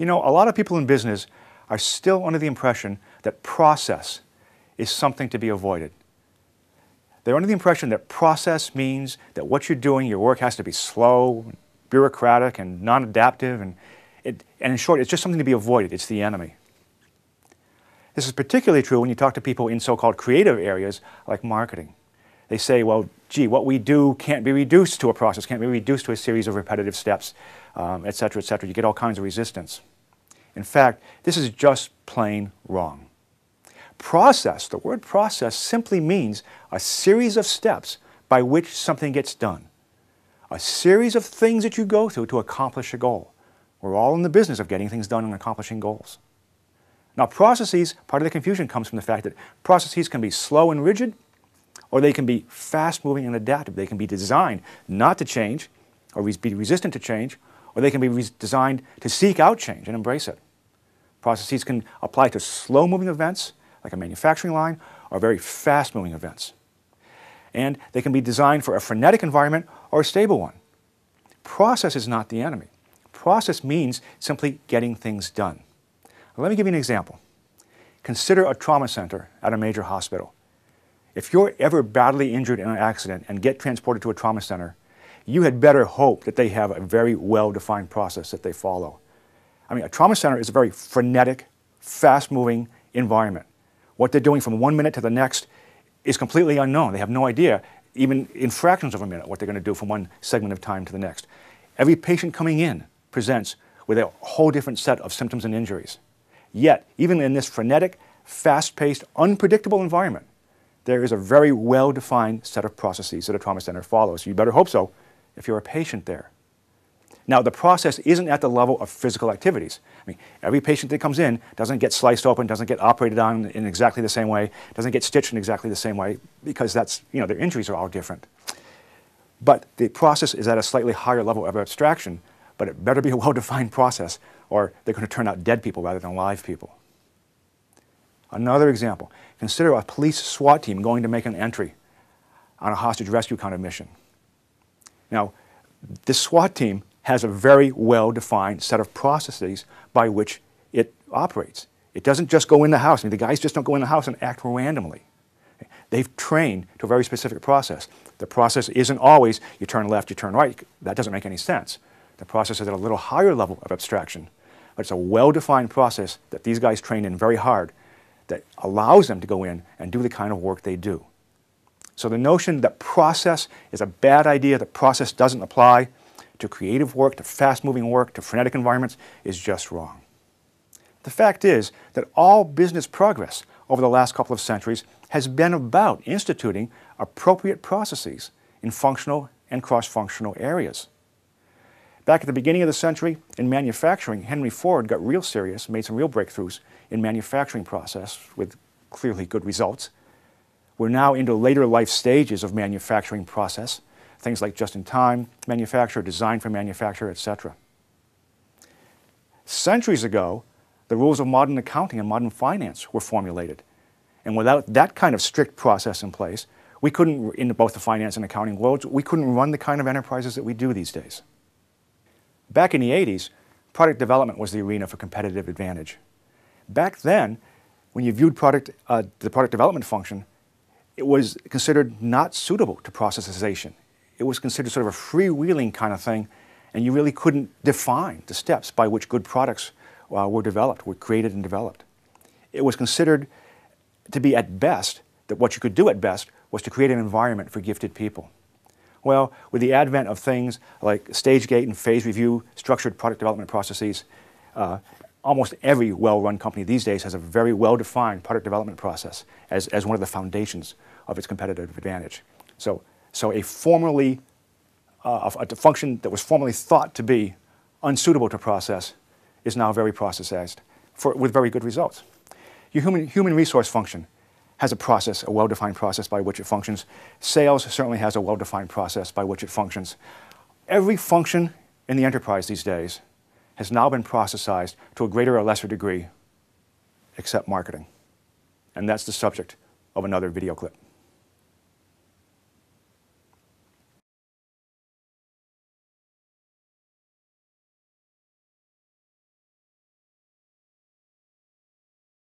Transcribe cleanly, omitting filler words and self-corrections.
You know, a lot of people in business are still under the impression that process is something to be avoided. They're under the impression that process means that what you're doing, your work has to be slow, bureaucratic, and non-adaptive, and in short, it's just something to be avoided. It's the enemy. This is particularly true when you talk to people in so-called creative areas like marketing. They say, well, gee, what we do can't be reduced to a process, can't be reduced to a series of repetitive steps, et cetera, et cetera. You get all kinds of resistance. In fact, this is just plain wrong. Process, the word process, simply means a series of steps by which something gets done. A series of things that you go through to accomplish a goal. We're all in the business of getting things done and accomplishing goals. Now, processes, part of the confusion comes from the fact that processes can be slow and rigid, or they can be fast-moving and adaptive. They can be designed not to change, or be resistant to change, or they can be designed to seek out change and embrace it. Processes can apply to slow-moving events, like a manufacturing line, or very fast-moving events. And they can be designed for a frenetic environment or a stable one. Process is not the enemy. Process means simply getting things done. Let me give you an example. Consider a trauma center at a major hospital. If you're ever badly injured in an accident and get transported to a trauma center, you had better hope that they have a very well-defined process that they follow. I mean, a trauma center is a very frenetic, fast-moving environment. What they're doing from one minute to the next is completely unknown. They have no idea, even in fractions of a minute, what they're going to do from one segment of time to the next. Every patient coming in presents with a whole different set of symptoms and injuries. Yet, even in this frenetic, fast-paced, unpredictable environment, there is a very well-defined set of processes that a trauma center follows. You better hope so if you're a patient there. Now, the process isn't at the level of physical activities. I mean, every patient that comes in doesn't get sliced open, doesn't get operated on in exactly the same way, doesn't get stitched in exactly the same way, because that's, you know, their injuries are all different. But the process is at a slightly higher level of abstraction, but it better be a well-defined process, or they're going to turn out dead people rather than live people. Another example, consider a police SWAT team going to make an entry on a hostage rescue kind of mission. Now, this SWAT team has a very well-defined set of processes by which it operates. It doesn't just go in the house. I mean, the guys just don't go in the house and act randomly. They've trained to a very specific process. The process isn't always you turn left, you turn right. That doesn't make any sense. The process is at a little higher level of abstraction, but it's a well-defined process that these guys train in very hard that allows them to go in and do the kind of work they do. So the notion that process is a bad idea, that process doesn't apply to creative work, to fast-moving work, to frenetic environments is just wrong. The fact is that all business progress over the last couple of centuries has been about instituting appropriate processes in functional and cross-functional areas. Back at the beginning of the century, in manufacturing, Henry Ford got real serious, made some real breakthroughs in manufacturing process with clearly good results. We're now into later life stages of manufacturing process, things like just-in-time manufacture, design for manufacture, etc. Centuries ago, the rules of modern accounting and modern finance were formulated. And without that kind of strict process in place, we couldn't, in both the finance and accounting worlds, we couldn't run the kind of enterprises that we do these days. Back in the 80s, product development was the arena for competitive advantage. Back then, when you viewed the product development function, it was considered not suitable to processization. It was considered sort of a freewheeling kind of thing, and you really couldn't define the steps by which good products were developed, were created and developed. It was considered to be at best, that what you could do at best was to create an environment for gifted people. Well, with the advent of things like stage gate and phase review, structured product development processes, almost every well-run company these days has a very well-defined product development process as one of the foundations of its competitive advantage. So a function that was formerly thought to be unsuitable to process is now very processized with very good results. Your human resource function has a process, a well-defined process by which it functions. Sales certainly has a well-defined process by which it functions. Every function in the enterprise these days has now been processized to a greater or lesser degree, except marketing. And that's the subject of another video clip.